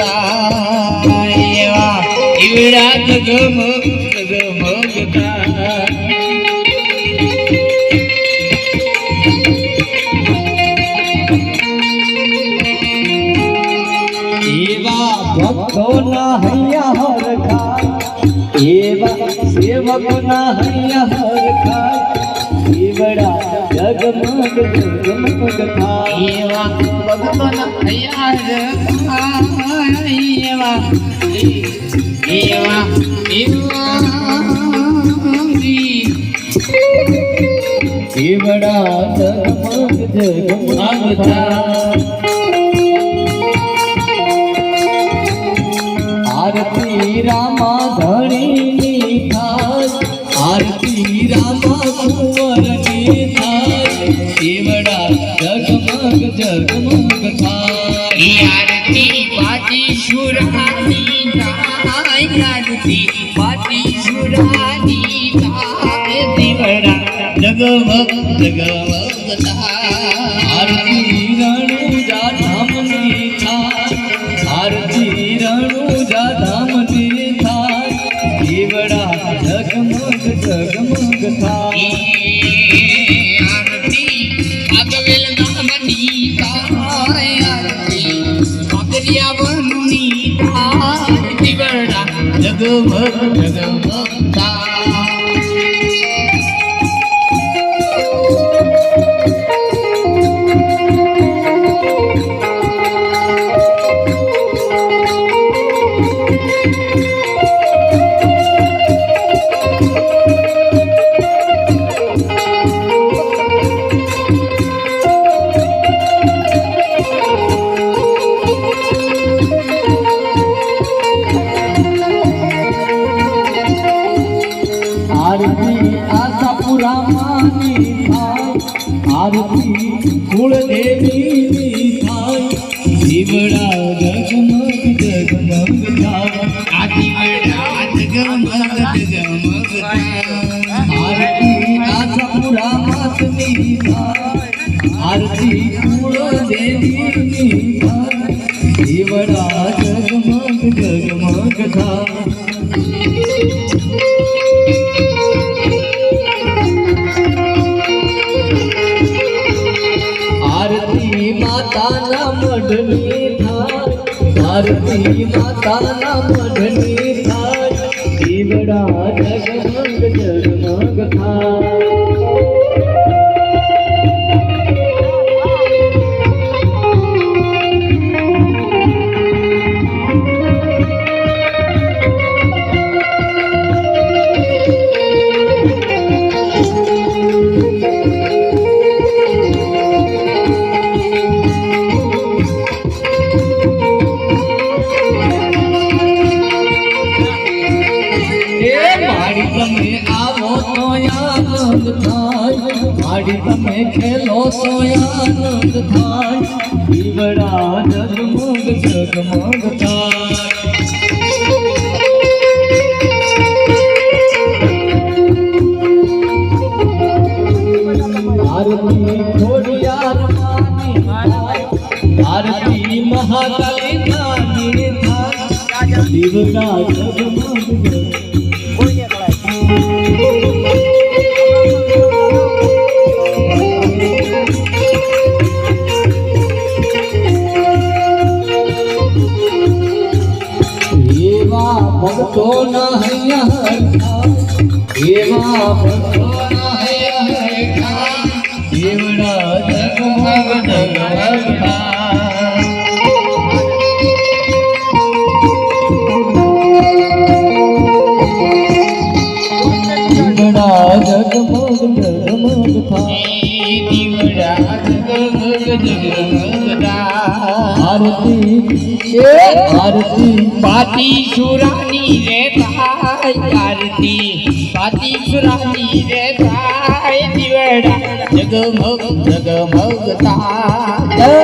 થાય ઈવડા જગમગ જગમગ થાય એવા ભક્તોના હૈયા હરખાય એવા સેવકોના હૈયા હરખાય ઈવડા જગમગ જગમગ થાય એવા ભક્તોના હૈયા હરખાય એવા એવા ઈવડા જગમગ જગમગ થાય आरती रामा धणी थाय आरती रामा कुंवरनी थाय ईवड़ा जगमग जगमग थाय आरती पाटी शुरानी थाय आरती पाटी शुरानी थाय दीवड़ा जगमग जगमग थाय आरती रणुजा धामनी थाय आरती रणुजा धामनी थाय ईवड़ा जगमग जगमग थाय आरती अगवेल धामनी थाय आरती मगरिया वनुनी थाय दीवड़ा जगमग जगमग थाय आरती आशापुरा मानी थाय आरती कुलदेवी थाय ईवड़ा जगमग जगमग थाय आदिवड़ा जगमग जगमग थाय आरती आशापुरा मातनी थाय आरती कुलदेवी थाय ईवड़ा जगमग जगमग थाय आरती माताना मढनी थाय आरती माताना मढनी थाय ईवड़ा जगमग जगमग थाय તમે આવો તો આનંદ થાય માડી તમે ખેલો તો આનંદ થાય ઈવડા જગમગ જગમગ થાય आरती खोड़ियार मानी थाय आरती महाकाली नानी थाय ईवड़ा जगमग भक्तोना हैया हरखाय एवा भक्तोना हैया हरखाय ईवड़ा जगमग जगमग थाय ईवड़ा जगमग जगमग थाय ईवड़ा जगमग जगमग थाय आरती पाटी शुरानी रे थाय आरती पाटी शुरानी रे थाय दीवड़ा जगमग जगमग थाय